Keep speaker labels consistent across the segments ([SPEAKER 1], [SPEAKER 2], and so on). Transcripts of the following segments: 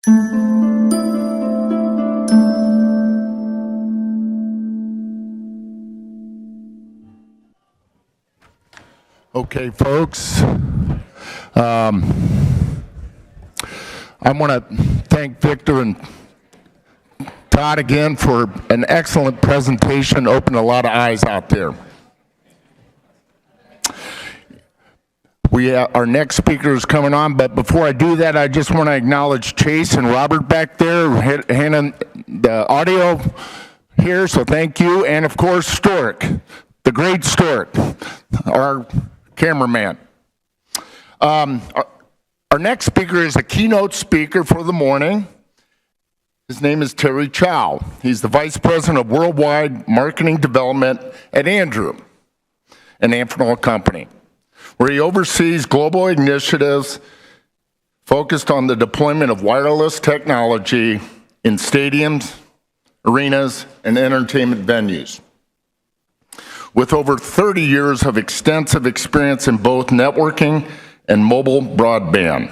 [SPEAKER 1] Okay, folks. I want to thank Victor and Todd again for an excellent presentation, opened a lot of eyes out there. Our next speaker is coming on, but before I do that, I just want to acknowledge Chase and Robert back there handling the audio here, so thank you. And of course, Stork, the great Stork, our cameraman. Our next speaker is a keynote speaker for the morning. His name is Thierry Chau. He's the Vice President of Worldwide Marketing Development at Andrew, an Amphenol company, where he oversees global initiatives focused on the deployment of wireless technology in stadiums, arenas, and entertainment venues. With over 30 years of extensive experience in both networking and mobile broadband,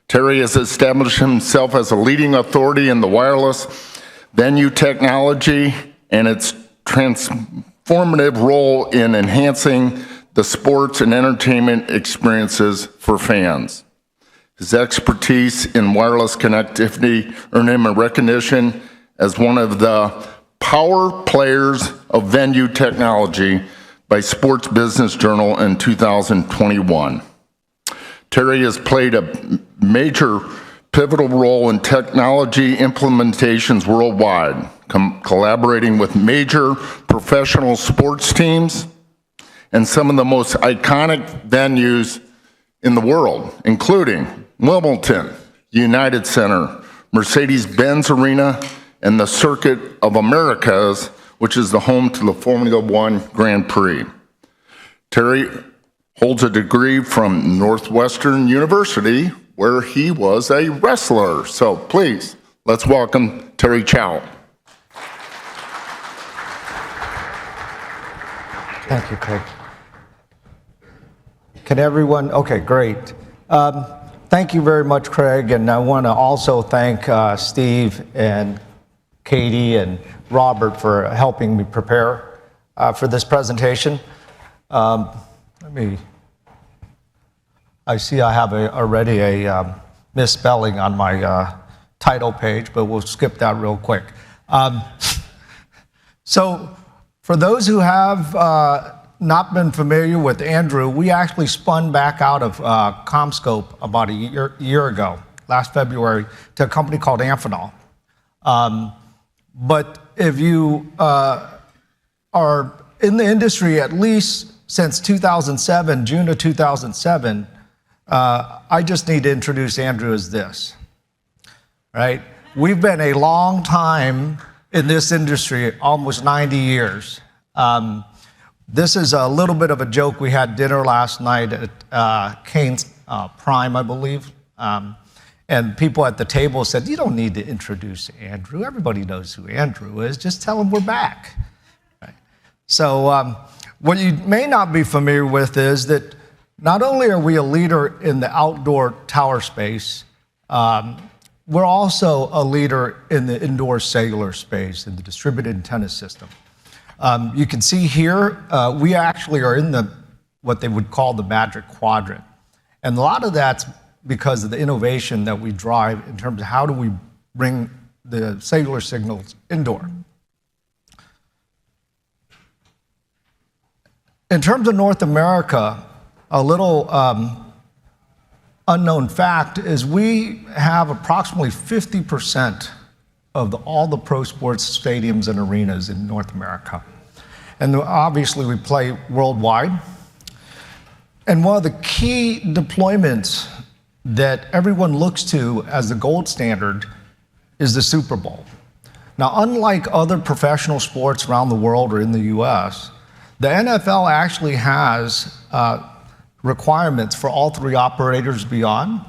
[SPEAKER 1] Thierry has established himself as a leading authority in the wireless venue technology and its transformative role in enhancing the sports and entertainment experiences for fans. His expertise in wireless connectivity earned him a recognition as one of the power players of venue technology by Sports Business Journal in 2021. Thierry has played a major pivotal role in technology implementations worldwide, collaborating with major professional sports teams and some of the most iconic venues in the world, including Wimbledon, United Center, Mercedes-Benz Arena, and the Circuit of Americas, which is the home to the Formula One Grand Prix. Thierry holds a degree from Northwestern University, where he was a wrestler. So please, let's welcome Thierry Chau.
[SPEAKER 2] Thank you, Craig. Can everyone, okay, great. Thank you very much, Craig, and I want to also thank Steve and Katie and Robert for helping me prepare for this presentation. I see I have already a misspelling on my title page, but we'll skip that real quick. So for those who have not been familiar with Andrew, we actually spun back out of CommScope about a year ago, last February, to a company called Amphenol. But if you are in the industry at least since 2007, June of 2007, I just need to introduce Andrew as this, right? We've been a long time in this industry, almost 90 years. This is a little bit of a joke. We had dinner last night at Kane's Prime, I believe. And people at the table said, you don't need to introduce Andrew. Everybody knows who Andrew is. Just tell him we're back. Right? So what you may not be familiar with is that not only are we a leader in the outdoor tower space, we're also a leader in the indoor cellular space, in the distributed antenna system. You can see here, we actually are in what they would call the magic quadrant. And a lot of that's because of the innovation that we drive in terms of how do we bring the cellular signals indoor. In terms of North America, a little unknown fact is we have approximately 50% of all the pro sports stadiums and arenas in North America. And obviously we play worldwide. And one of the key deployments that everyone looks to as the gold standard is the Super Bowl. Now, unlike other professional sports around the world or in the US, the NFL actually has requirements for all three operators beyond.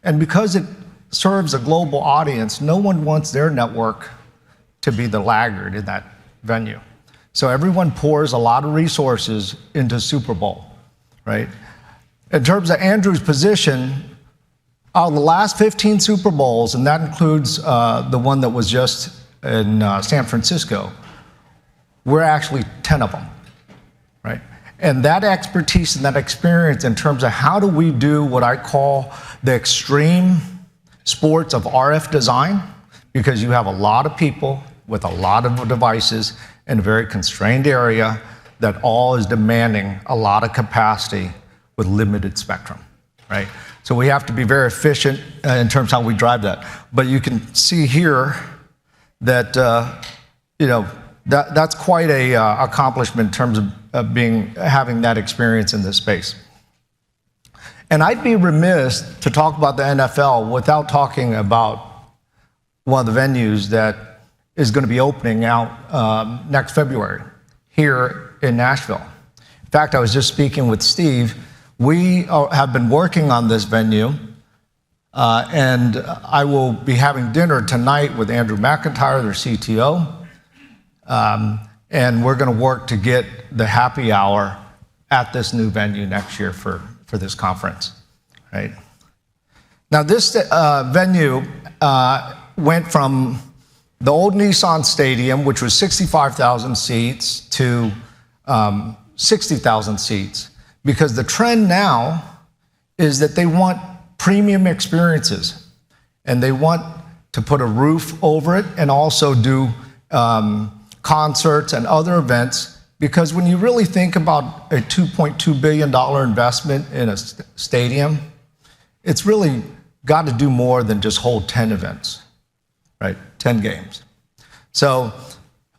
[SPEAKER 2] And because it serves a global audience, no one wants their network to be the laggard in that venue. So everyone pours a lot of resources into Super Bowl, right? In terms of Andrew's position, Out of the last 15 Super Bowls, and that includes the one that was just in San Francisco, we're actually 10 of them, right? And that expertise and that experience in terms of how do we do what I call the extreme sports of RF design, because you have a lot of people with a lot of devices in a very constrained area that all is demanding a lot of capacity with limited spectrum, right? So we have to be very efficient in terms of how we drive that. But you can see here that, that's quite a accomplishment in terms of having that experience in this space. And I'd be remiss to talk about the NFL without talking about one of the venues that is going to be opening out next February here in Nashville. In fact, I was just speaking with Steve. We have been working on this venue, and I will be having dinner tonight with Andrew McIntyre, their CTO, and we're going to work to get the happy hour at this new venue next year for this conference, right? Now, this venue went from the old Nissan Stadium, which was 65,000 seats, to 60,000 seats, because the trend now is that they want premium experiences, and they want to put a roof over it and also do concerts and other events, because when you really think about a $2.2 billion investment in a stadium, it's really got to do more than just hold 10 events, right? 10 games. So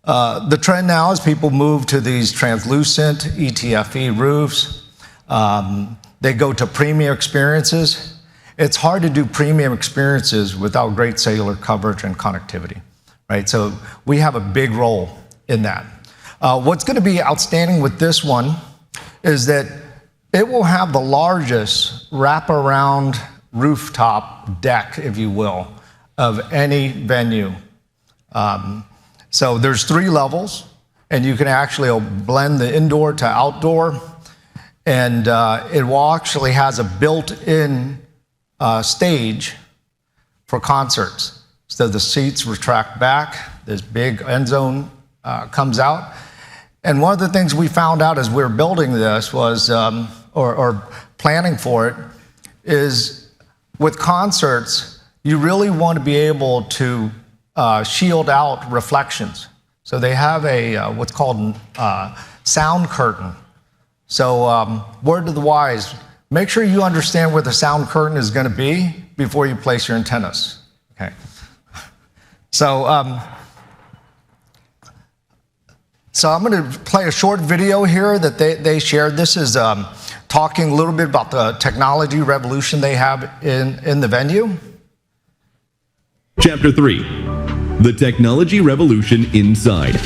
[SPEAKER 2] the trend now is people move to these translucent ETFE roofs. They go to premium experiences. It's hard to do premium experiences without great cellular coverage and connectivity, right? So we have a big role in that. What's going to be outstanding with this one is that it will have the largest wraparound rooftop deck, if you will, of any venue. So there's 3 levels, and you can actually blend the indoor to outdoor, and it will actually has a built-in stage for concerts. So the seats retract back, this big end zone comes out. And one of the things we found out as we were building this was, or planning for it, is with concerts, you really want to be able to shield out reflections. So they have a what's called sound curtain. So word to the wise, make sure you understand where the sound curtain is going to be before you place your antennas. Okay. So I'm going to play a short video here that they shared. This is talking a little bit about the technology revolution they have in the venue.
[SPEAKER 3] Chapter 3, the technology revolution inside.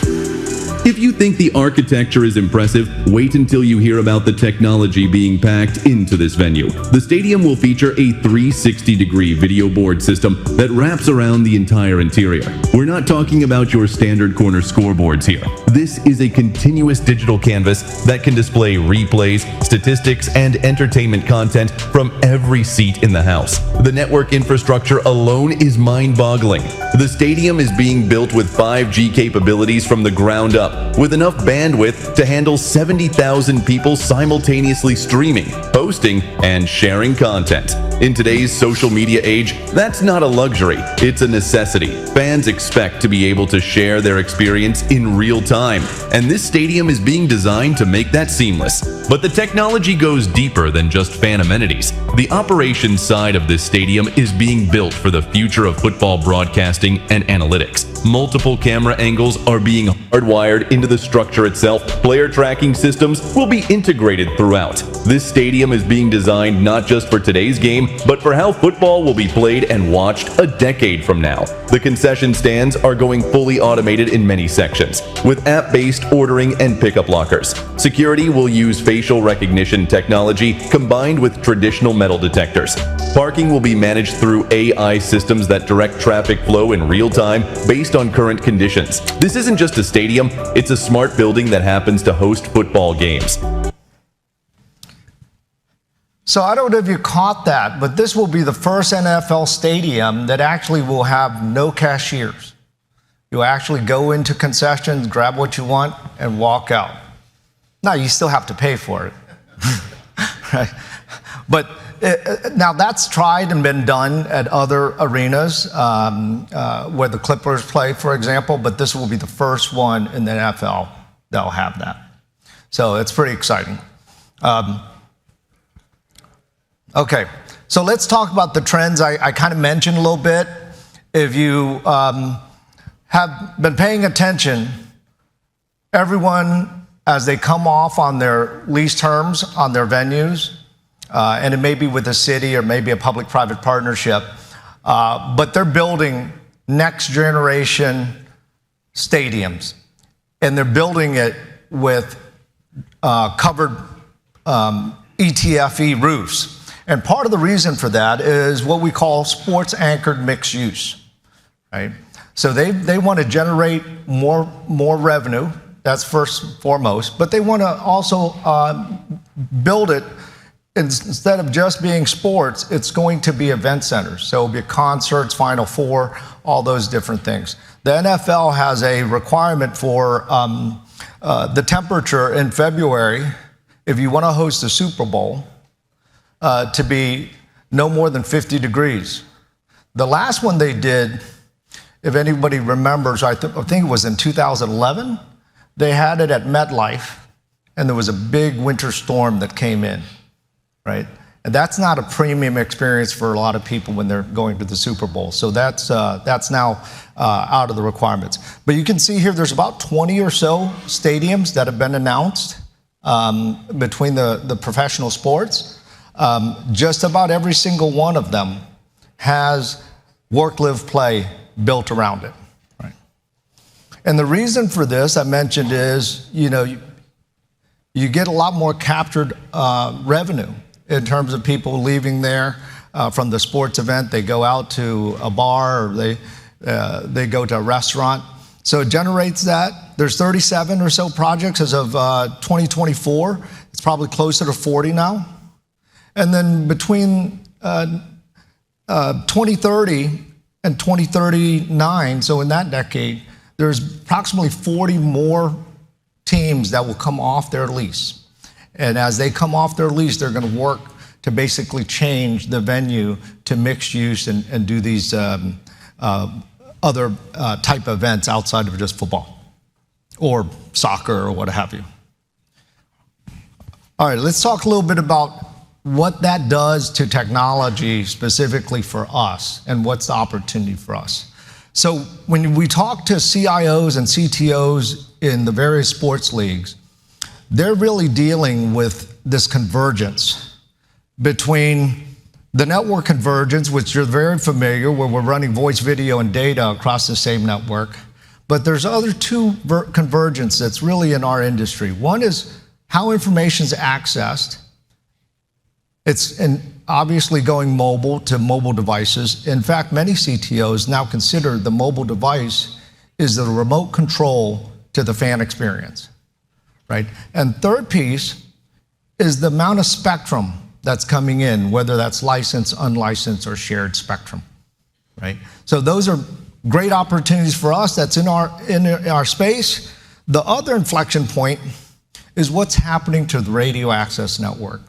[SPEAKER 3] If you think the architecture is impressive, wait until you hear about the technology being packed into this venue. The stadium will feature a 360-degree video board system that wraps around the entire interior. We're not talking about your standard corner scoreboards here. This is a continuous digital canvas that can display replays, statistics, and entertainment content from every seat in the house. The network infrastructure alone is mind-boggling. The stadium is being built with 5G capabilities from the ground up, with enough bandwidth to handle 70,000 people simultaneously streaming, posting, and sharing content. In today's social media age, that's not a luxury, it's a necessity. Fans expect to be able to share their experience in real time, and this stadium is being designed to make that seamless. But the technology goes deeper than just fan amenities. The operations side of this stadium is being built for the future of football broadcasting and analytics. Multiple camera angles are being hardwired into the structure itself. Player tracking systems will be integrated throughout. This stadium is being designed not just for today's game, but for how football will be played and watched a decade from now. The concession stands are going fully automated in many sections, with app-based ordering and pickup lockers. Security will use facial recognition technology combined with traditional metal detectors. Parking will be managed through AI systems that direct traffic flow in real time based on current conditions. This isn't just a stadium, it's a smart building that happens to host football games.
[SPEAKER 2] So I don't know if you caught that, but this will be the first NFL stadium that actually will have no cashiers. You'll actually go into concessions, grab what you want, and walk out. Now, you still have to pay for it. Right? But now that's tried and been done at other arenas where the Clippers play, for example, but this will be the first one in the NFL that'll have that. So it's pretty exciting. Okay, so let's talk about the trends I kind of mentioned a little bit. If you have been paying attention, everyone, as they come off on their lease terms on their venues, and it may be with a city or maybe a public-private partnership, but they're building next generation stadiums, and they're building it with covered ETFE roofs. And part of the reason for that is what we call sports anchored mixed use, right? So they want to generate more revenue. That's first and foremost, but they want to also build it. Instead of just being sports, it's going to be event centers. So it'll be concerts, Final Four, all those different things. The NFL has a requirement for the temperature in February, if you want to host a Super Bowl, to be no more than 50 degrees. The last one they did, if anybody remembers, I think it was in 2011, they had it at MetLife, and there was a big winter storm that came in, right? And that's not a premium experience for a lot of people when they're going to the Super Bowl. So that's now out of the requirements. But you can see here there's about 20 or so stadiums that have been announced between the professional sports. Just about every single one of them has work, live, play built around it. Right? And the reason for this, I mentioned, is you get a lot more captured revenue in terms of people leaving there from the sports event. They go out to a bar, or they go to a restaurant. So it generates that. There's 37 or so projects as of 2024. It's probably closer to 40 now. And then between 2030 and 2039, so in that decade, there's approximately 40 more teams that will come off their lease. And as they come off their lease, they're going to work to basically change the venue to mixed use and do these other type of events outside of just football or soccer or what have you. All right, let's talk a little bit about what that does to technology specifically for us and what's the opportunity for us. So when we talk to CIOs and CTOs in the various sports leagues, they're really dealing with this convergence between the network convergence, which you're very familiar, where we're running voice, video, and data across the same network. But there's other two convergence that's really in our industry. One is how information is accessed. It's obviously going mobile to mobile devices. In fact, many CTOs now consider the mobile device is the remote control to the fan experience, right? And third piece is the amount of spectrum that's coming in, whether that's licensed, unlicensed, or shared spectrum, right? So those are great opportunities for us. That's in our space. The other inflection point is what's happening to the radio access network.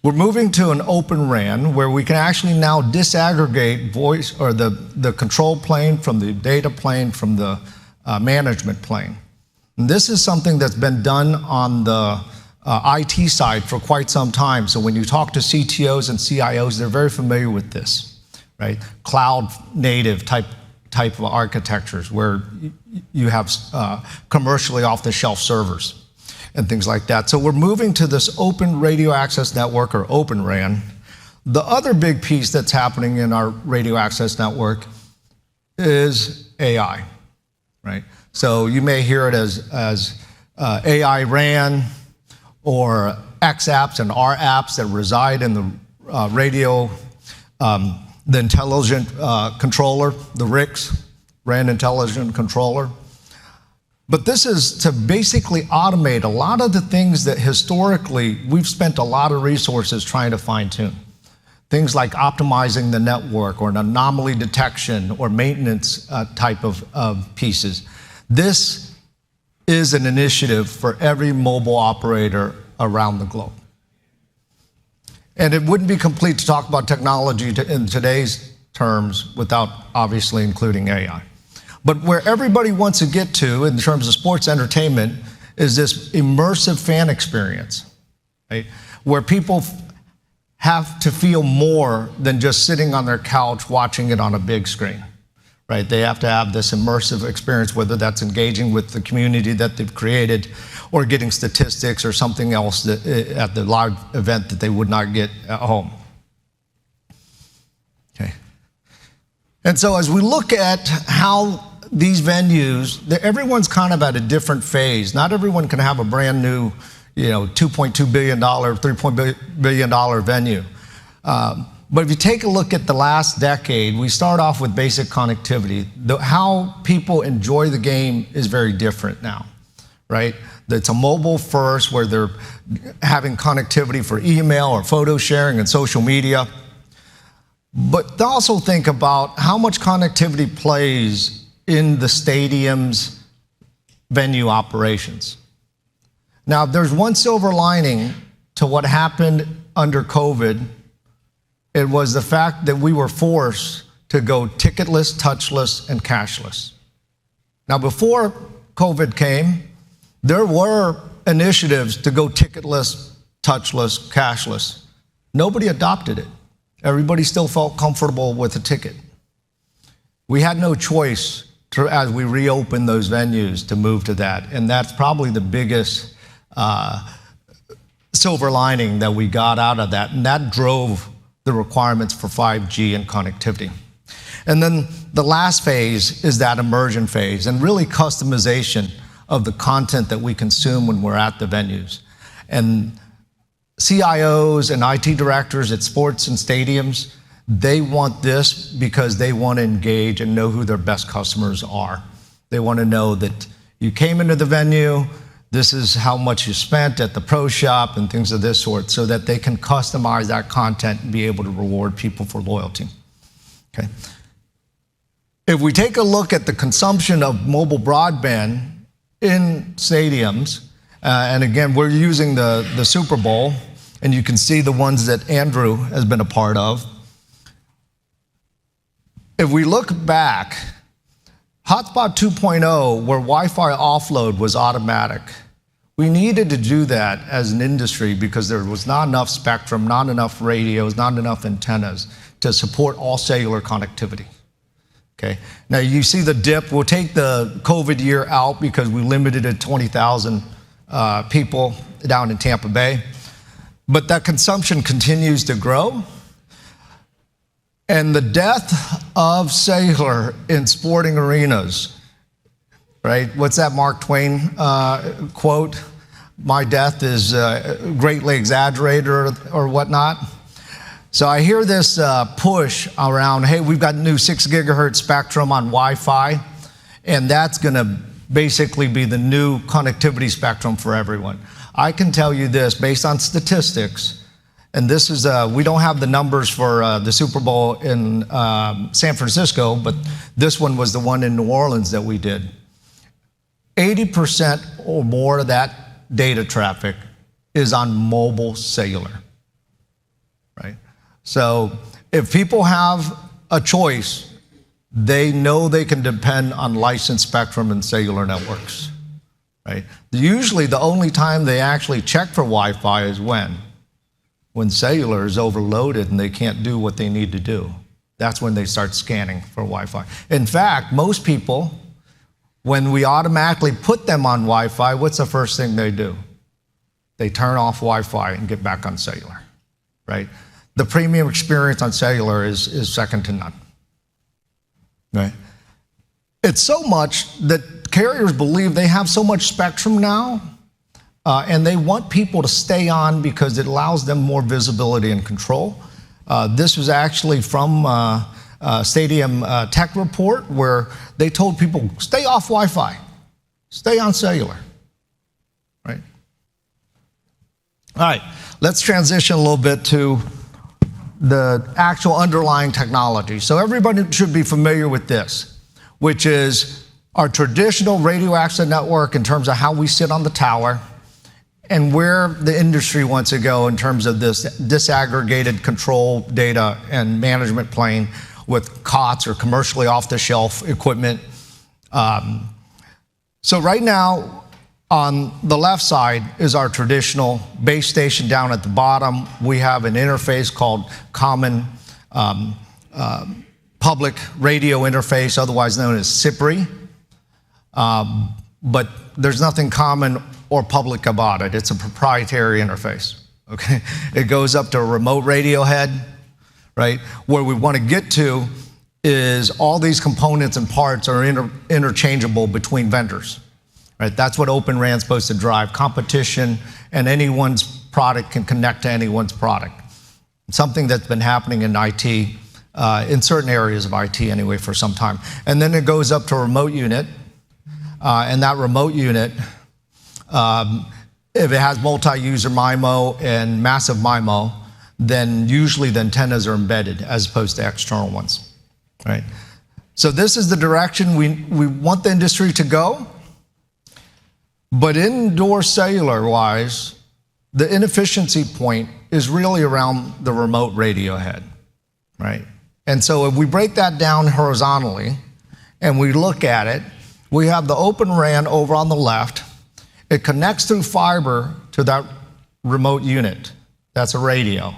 [SPEAKER 2] We're moving to an open RAN where we can actually now disaggregate voice or the control plane from the data plane from the management plane. And this is something that's been done on the IT side for quite some time. So when you talk to CTOs and CIOs, they're very familiar with this, right? Cloud native type of architectures where you have commercially off-the-shelf servers and things like that. So we're moving to this open radio access network, or open RAN. The other big piece that's happening in our radio access network is AI, right? So you may hear it as AI RAN or X apps and R apps that reside in the radio, the intelligent controller, the RICs, RAN intelligent controller. But this is to basically automate a lot of the things that historically we've spent a lot of resources trying to fine-tune. Things like optimizing the network or an anomaly detection or maintenance type of pieces. This is an initiative for every mobile operator around the globe. And it wouldn't be complete to talk about technology in today's terms without obviously including AI. But where everybody wants to get to in terms of sports entertainment is this immersive fan experience, right? Where people have to feel more than just sitting on their couch watching it on a big screen, right? They have to have this immersive experience, whether that's engaging with the community that they've created or getting statistics or something else that, at the live event that they would not get at home. Okay. And so as we look at how these venues, everyone's kind of at a different phase. Not everyone can have a brand new, $2.2 billion, $3 billion venue. But if you take a look at the last decade, we start off with basic connectivity. How people enjoy the game is very different now, right? It's a mobile first where they're having connectivity for email or photo sharing and social media. But also think about how much connectivity plays in the stadium's venue operations. Now, if there's one silver lining to what happened under COVID, it was the fact that we were forced to go ticketless, touchless, and cashless. Now, before COVID came, there were initiatives to go ticketless, touchless, cashless. Nobody adopted it. Everybody still felt comfortable with a ticket. We had no choice as we reopened those venues to move to that. And that's probably the biggest silver lining that we got out of that. And that drove the requirements for 5G and connectivity. And then the last phase is that immersion phase and really customization of the content that we consume when we're at the venues. And CIOs and IT directors at sports and stadiums, they want this because they want to engage and know who their best customers are. They want to know that you came into the venue, this is how much you spent at the pro shop and things of this sort, so that they can customize that content and be able to reward people for loyalty. Okay. If we take a look at the consumption of mobile broadband in stadiums, and again, we're using the Super Bowl, and you can see the ones that Andrew has been a part of. If we look back, Hotspot 2.0, where Wi-Fi offload was automatic, we needed to do that as an industry because there was not enough spectrum, not enough radios, not enough antennas to support all cellular connectivity. Okay. Now you see the dip. We'll take the COVID year out because we limited it to 20,000 people down in Tampa Bay. But that consumption continues to grow. And the death of cellular in sporting arenas, right? What's that Mark Twain quote? My death is greatly exaggerated or whatnot. So I hear this push around, hey, we've got new 6 gigahertz spectrum on Wi-Fi, and that's going to basically be the new connectivity spectrum for everyone. I can tell you this, based on statistics, and this is, we don't have the numbers for the Super Bowl in San Francisco, but this one was the one in New Orleans that we did. 80% or more of that data traffic is on mobile cellular, right? So if people have a choice, they know they can depend on licensed spectrum and cellular networks, right? Usually the only time they actually check for Wi-Fi is when cellular is overloaded and they can't do what they need to do. That's when they start scanning for Wi-Fi. In fact, most people, when we automatically put them on Wi-Fi, what's the first thing they do? They turn off Wi-Fi and get back on cellular, right? The premium experience on cellular is second to none, right? It's so much that carriers believe they have so much spectrum now, and they want people to stay on because it allows them more visibility and control. This was actually from Stadium Tech Report, where they told people, stay off Wi-Fi. Stay on cellular, right? All right, let's transition a little bit to the actual underlying technology. So everybody should be familiar with this, which is our traditional radio access network in terms of how we sit on the tower and where the industry wants to go in terms of this disaggregated control data and management plane with COTS or commercially off-the-shelf equipment. So right now, on the left side is our traditional base station. Down at the bottom, we have an interface called Common Public Radio Interface, otherwise known as CPRI. But there's nothing common or public about it. It's a proprietary interface, okay? It goes up to a remote radio head, right? Where we want to get to is all these components and parts are interchangeable between vendors, right? That's what Open RAN is supposed to drive, competition, and anyone's product can connect to anyone's product. Something that's been happening in IT, in certain areas of IT anyway, for some time. And then it goes up to a remote unit, and that remote unit, if it has multi-user MIMO and massive MIMO, then usually the antennas are embedded as opposed to external ones, right? So this is the direction we want the industry to go. But indoor cellular-wise, the inefficiency point is really around the remote radio head, right? And so if we break that down horizontally and we look at it, we have the Open RAN over on the left. It connects through fiber to that remote unit. That's a radio.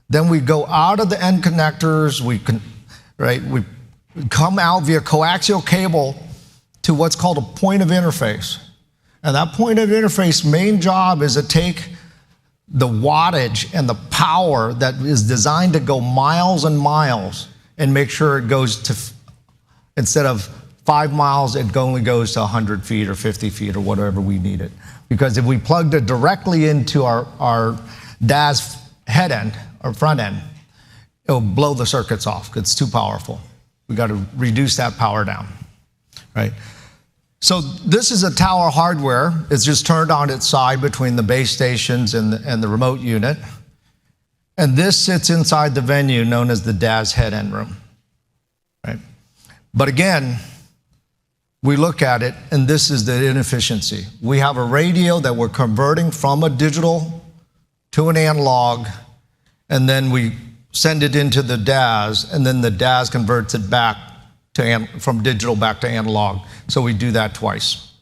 [SPEAKER 2] Then we go out of the end connectors, we come out via coaxial cable to what's called a point of interface. And that point of interface main job is to take the wattage and the power that is designed to go miles and miles and make sure it goes to, instead of 5 miles, it only goes to 100 feet or 50 feet or whatever we need it. Because if we plugged it directly into our DAS head end or front end, it'll blow the circuits off. It's too powerful. We got to reduce that power down, right? So this is a tower hardware. It's just turned on its side between the base stations and the remote unit. And this sits inside the venue known as the DAS head end room, right? But again, we look at it, and this is the inefficiency. We have a radio that we're converting from a digital to an analog, and then we send it into the DAS, and then the DAS converts it back to from digital back to analog. So we do that twice.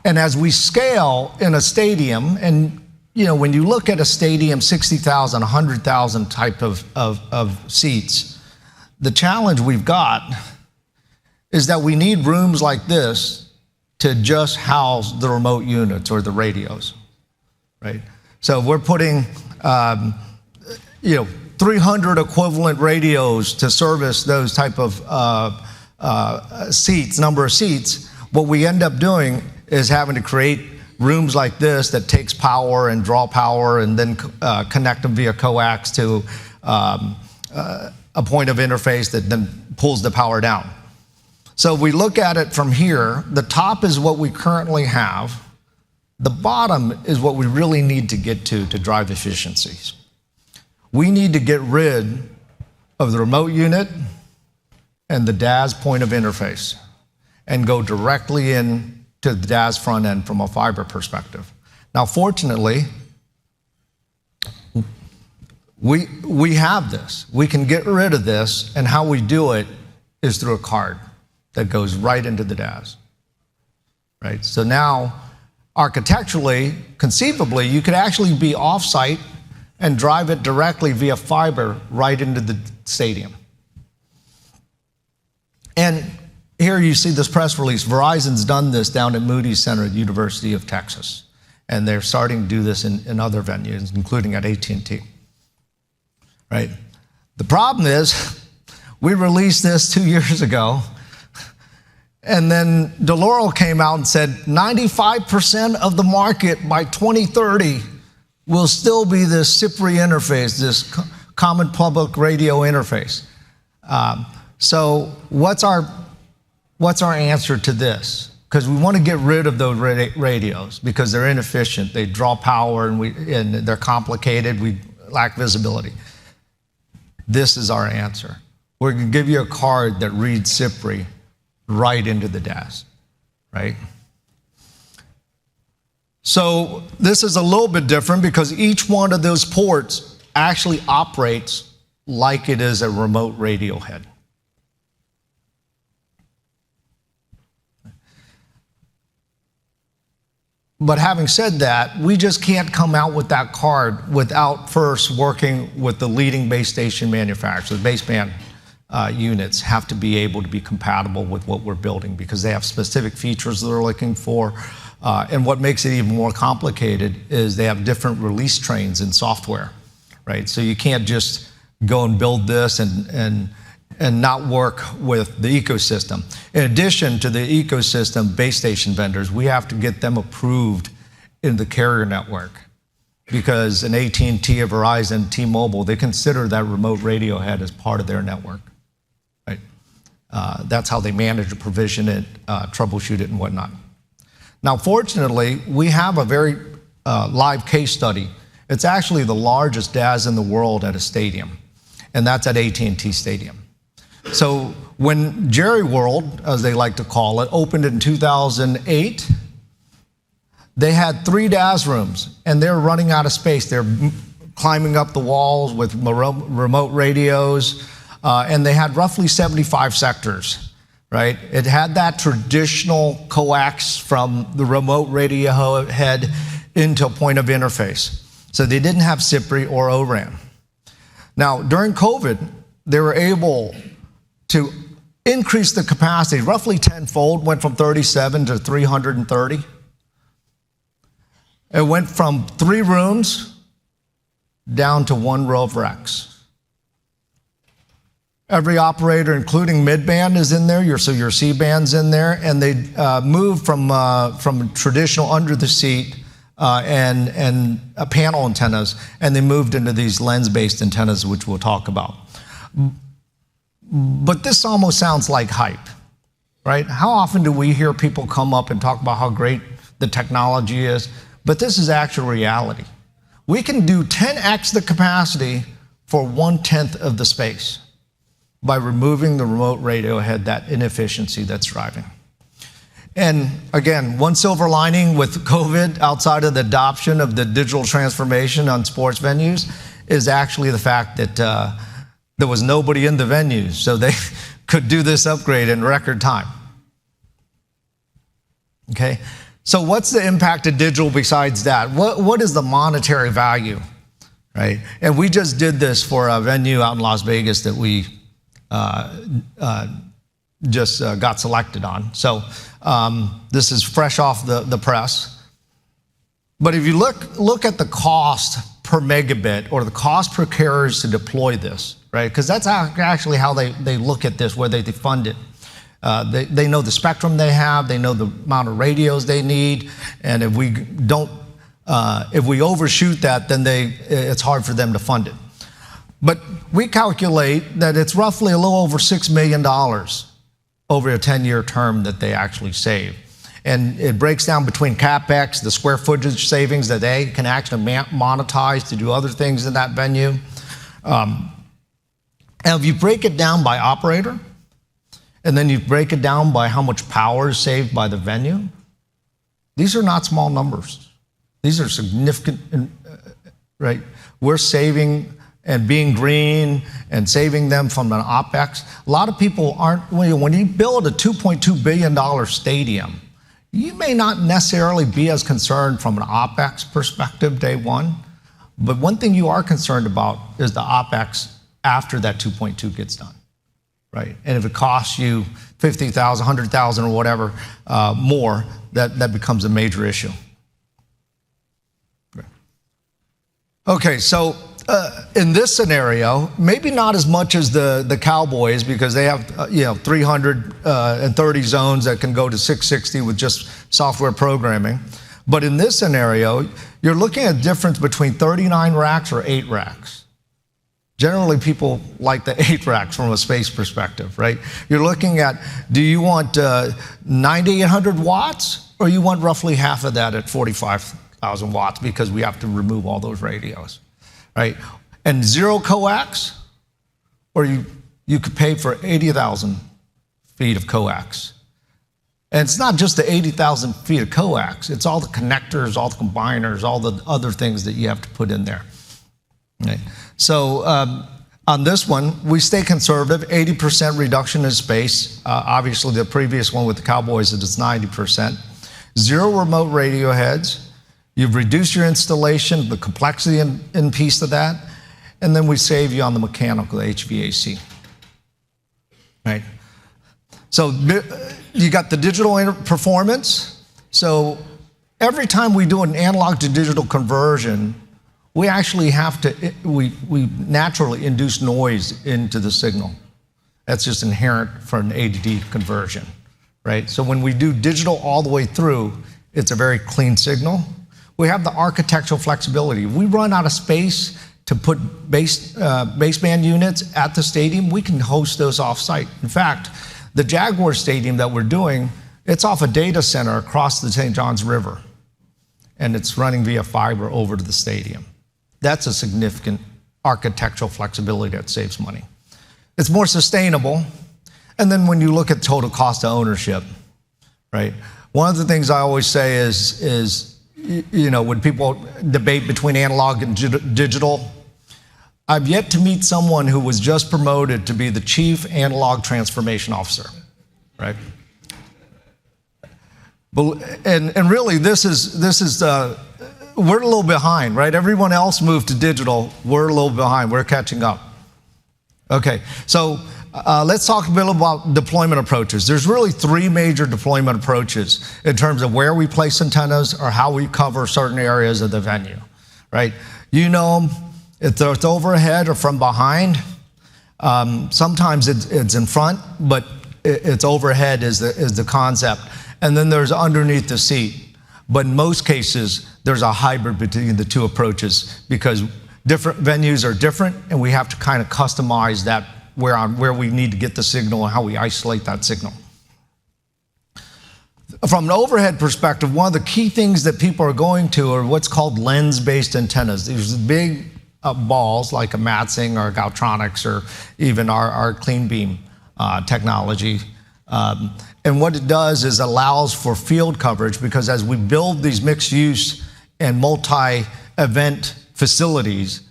[SPEAKER 2] And as we scale in a stadium, and you know, when you look at a stadium, 60,000, 100,000 type of seats, the challenge we've got is that we need rooms like this to just house the remote units or the radios, right? So we're putting, 300 equivalent radios to service those type of seats, number of seats. What we end up doing is having to create rooms like this that takes power and draw power and then connect them via coax to a point of interface that then pulls the power down. So if we look at it from here, the top is what we currently have. The bottom is what we really need to get to drive efficiencies. We need to get rid of the remote unit and the DAS point of interface and go directly in to the DAS front end from a fiber perspective. Now, fortunately, we have this. We can get rid of this, and how we do it is through a card that goes right into the DAS, right? So now, architecturally, conceivably, you could actually be off-site and drive it directly via fiber right into the stadium. And here you see this press release. Verizon's done this down at Moody Center at the University of Texas. And they're starting to do this in other venues, including at AT&T, right? The problem is, we released this 2 years ago, and then DeLauro came out and said 95% of the market by 2030 will still be this CPRI interface, this Common Public Radio Interface. So what's our answer to this? because we want to get rid of those radios because they're inefficient. They draw power and they're complicated. We lack visibility. This is our answer. We're going to give you a card that reads CPRI right into the desk, right? So this is a little bit different because each one of those ports actually operates like it is a remote radio head. But having said that, we just can't come out with that card without first working with the leading base station manufacturers. Baseband units have to be able to be compatible with what we're building because they have specific features they're looking for. And what makes it even more complicated is they have different release trains in software, right? So you can't just go and build this and not work with the ecosystem. In addition to the ecosystem base station vendors, we have to get them approved in the carrier network because an AT&T, a Verizon, T-Mobile, they consider that remote radio head as part of their network, right? That's how they manage, provision it, troubleshoot it, and whatnot. Now, fortunately, we have a very live case study. It's actually the largest DAS in the world at a stadium, and that's at AT&T Stadium. So when Jerry World, as they like to call it, opened in 2008, they had 3 DAS rooms, and they're running out of space. They're climbing up the walls with remote radios, and they had roughly 75 sectors, right? It had that traditional coax from the remote radio head into a point of interface. So they didn't have CPRI or ORAN. Now, during COVID, they were able to increase the capacity roughly tenfold, went from 37 to 330. It went from 3 rooms down to 1 row of racks. Every operator, including mid-band, is in there, so your C-band's in there, and they moved from traditional under-the-seat and panel antennas, and they moved into these lens-based antennas, which we'll talk about. But this almost sounds like hype, right? How often do we hear people come up and talk about how great the technology is? But this is actual reality. We can do 10x the capacity for 1/10 of the space by removing the remote radio head, that inefficiency that's driving. And again, one silver lining with COVID, outside of the adoption of the digital transformation on sports venues, is actually the fact that there was nobody in the venues, so they could do this upgrade in record time. Okay, so what's the impact of digital besides that? What is the monetary value, right? And we just did this for a venue out in Las Vegas that we just got selected on. So this is fresh off the press. But if you look at the cost per megabit or the cost per carriers to deploy this, right? Because that's actually how they look at this, where they fund it. They know the spectrum they have, they know the amount of radios they need, and if we overshoot that, then it's hard for them to fund it. But we calculate that it's roughly a little over $6 million over a 10-year term that they actually save. And it breaks down between CapEx, the square footage savings that they can actually monetize to do other things in that venue. And if you break it down by operator, and then you break it down by how much power is saved by the venue, these are not small numbers. These are significant, right? We're saving and being green and saving them from an OpEx. A lot of people aren't, when you build a $2.2 billion stadium, you may not necessarily be as concerned from an OpEx perspective day one, but one thing you are concerned about is the OpEx after that 2.2 gets done, right? And if it costs you $50,000, $100,000 or whatever more, that becomes a major issue. Okay, so in this scenario, maybe not as much as the Cowboys, because they have 330 zones that can go to 660 with just software programming. But in this scenario, you're looking at a difference between 39 racks or 8 racks. Generally, people like the 8 racks from a space perspective, right? You're looking at, do you want 9,800 watts, or you want roughly half of that at 45,000 watts because we have to remove all those radios, right? And 0 coax, or you could pay for 80,000 feet of coax. And it's not just the 80,000 feet of coax, it's all the connectors, all the combiners, all the other things that you have to put in there. Right. So on this one, we stay conservative, 80% reduction in space. Obviously, the previous one with the Cowboys, it's 90%. 0 remote radio heads. You've reduced your installation, the complexity in piece of that, and then we save you on the mechanical, the HVAC. Right. So you got the digital performance. So every time we do an analog to digital conversion, we actually have to, we naturally induce noise into the signal. That's just inherent for an A to D conversion, right? So when we do digital all the way through, it's a very clean signal. We have the architectural flexibility. If we run out of space to put baseband units at the stadium, we can host those off-site. In fact, the Jaguar Stadium that we're doing, it's off a data center across the St. Johns River, and it's running via fiber over to the stadium. That's a significant architectural flexibility that saves money. It's more sustainable. And then when you look at total cost of ownership, right? One of the things I always say is when people debate between analog and digital, I've yet to meet someone who was just promoted to be the Chief Analog Transformation Officer, right? And really, this is we're a little behind, right? Everyone else moved to digital. We're a little behind. We're catching up. Okay, so let's talk a bit about deployment approaches. There's really 3 major deployment approaches in terms of where we place antennas or how we cover certain areas of the venue, right? You know them, if it's overhead or from behind. Sometimes it's in front, but it's overhead is the concept. And then there's underneath the seat. But in most cases, there's a hybrid between the 2 approaches because different venues are different, and we have to kind of customize that where we need to get the signal and how we isolate that signal. From an overhead perspective, one of the key things that people are going to are what's called lens-based antennas. These big balls like a Matsing or a Galtronics or even our clean beam technology. And what it does is allows for field coverage because as we build these mixed use and multi-event facilities,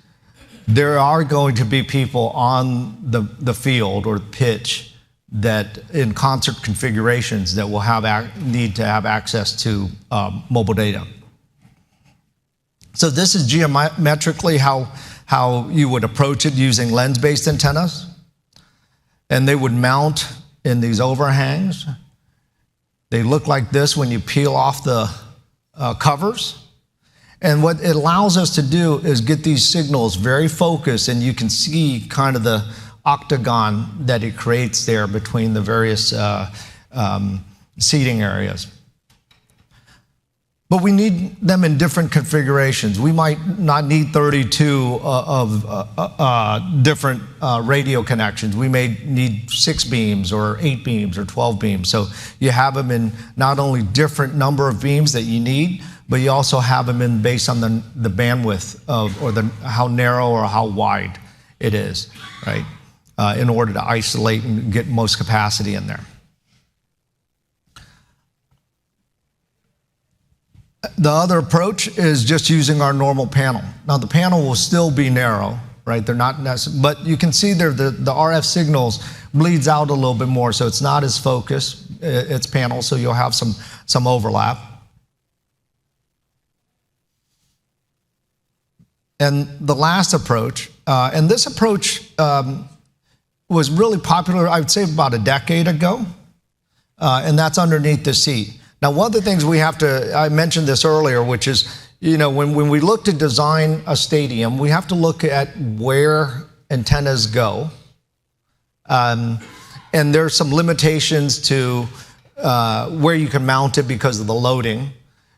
[SPEAKER 2] there are going to be people on the field or pitch that in concert configurations that will need to have access to mobile data. So this is geometrically how you would approach it using lens-based antennas. And they would mount in these overhangs. They look like this when you peel off the covers. And what it allows us to do is get these signals very focused, and you can see kind of the octagon that it creates there between the various seating areas. But we need them in different configurations. We might not need 32 of different radio connections. We may need 6 beams or 8 beams or 12 beams. So you have them in not only different number of beams that you need, but you also have them in based on the bandwidth how narrow or how wide it is, right? In order to isolate and get most capacity in there. The other approach is just using our normal panel. Now the panel will still be narrow, right? They're not necessary, but you can see there the RF signals bleeds out a little bit more, so it's not as focused. It's panel, so you'll have some overlap. And the last approach, and this approach was really popular, I would say about a decade ago, and that's underneath the seat. Now, one of the things we have to, I mentioned this earlier, which is, when we look to design a stadium, we have to look at where antennas go. And there's some limitations to where you can mount it because of the loading.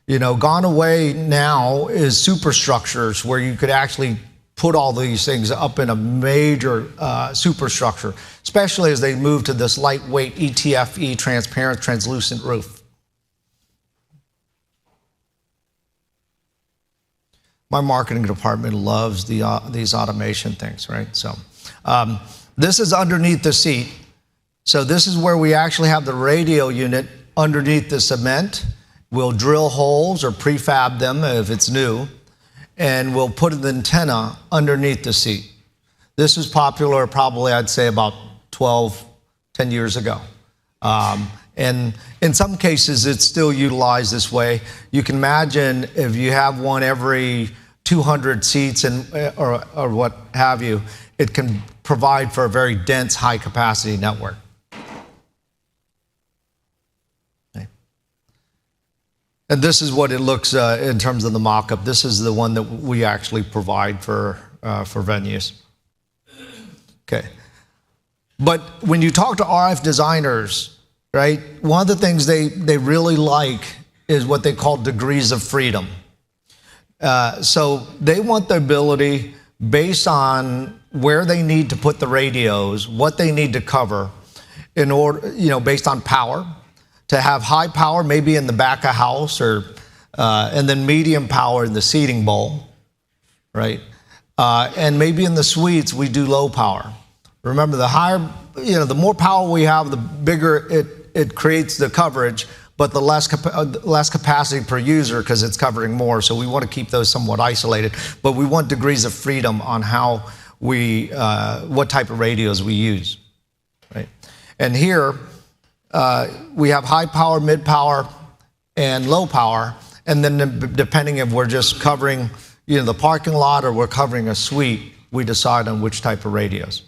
[SPEAKER 2] Gone away now is superstructures where you could actually put all these things up in a major superstructure, especially as they move to this lightweight ETFE, transparent, translucent roof. My marketing department loves these automation things, right? So this is underneath the seat. So this is where we actually have the radio unit underneath the cement. We'll drill holes or prefab them if it's new, and we'll put an antenna underneath the seat. This was popular probably, I'd say, about 10 years ago. And in some cases, it's still utilized this way. You can imagine if you have one every 200 seats or what have you, it can provide for a very dense, high-capacity network. And this is what it looks in terms of the mock-up. This is the one that we actually provide for venues. Okay. But when you talk to RF designers, right, one of the things they really like is what they call degrees of freedom. So they want the ability, based on where they need to put the radios, what they need to cover, in order, based on power, to have high power maybe in the back of house, or and then medium power in the seating bowl, right? And maybe in the suites we do low power. Remember, the higher, the more power we have, the bigger it creates the coverage, but the less capacity per user because it's covering more. So we want to keep those somewhat isolated, but we want degrees of freedom on how what type of radios we use, right? And here we have high power, mid power, and low power, and then depending if we're just covering the parking lot or we're covering a suite, we decide on which type of radios.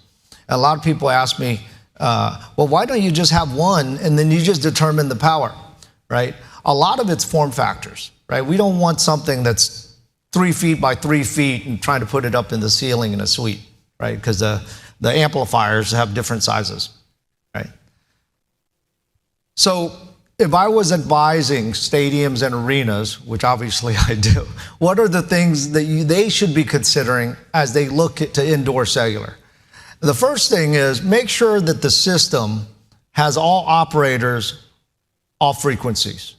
[SPEAKER 2] And a lot of people ask me, well, why don't you just have one and then you just determine the power, right? A lot of it's form factors, right? We don't want something that's 3 feet by 3 feet and trying to put it up in the ceiling in a suite, right? Because the amplifiers have different sizes, right? So if I was advising stadiums and arenas, which obviously I do, what are the things that they should be considering as they look to indoor cellular? The first thing is make sure that the system has all operators off frequencies,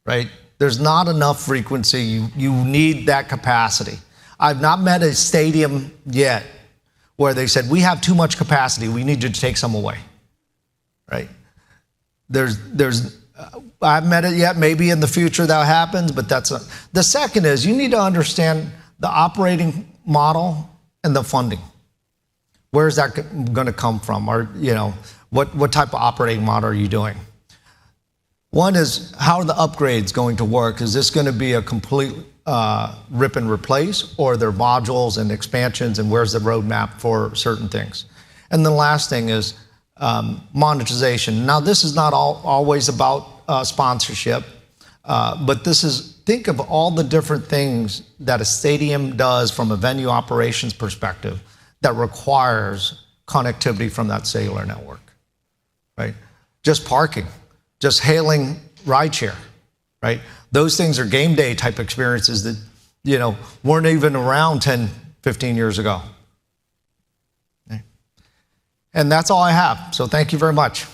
[SPEAKER 2] right? There's not enough frequency. You need that capacity. I've not met a stadium yet where they said, we have too much capacity, we need you to take some away, right? I haven't met it yet. Maybe in the future that happens, but the second is you need to understand the operating model and the funding. Where is that going to come from? Or, what type of operating model are you doing? One is, how are the upgrades going to work? Is this going to be a complete rip and replace, or are there modules and expansions, and where's the roadmap for certain things? And the last thing is monetization. Now, this is not always about sponsorship, but think of all the different things that a stadium does from a venue operations perspective that requires connectivity from that cellular network, right? Just parking, just hailing rideshare, right? Those things are game day type experiences that, weren't even around 10, 15 years ago. Okay. And that's all I have. So thank you very much.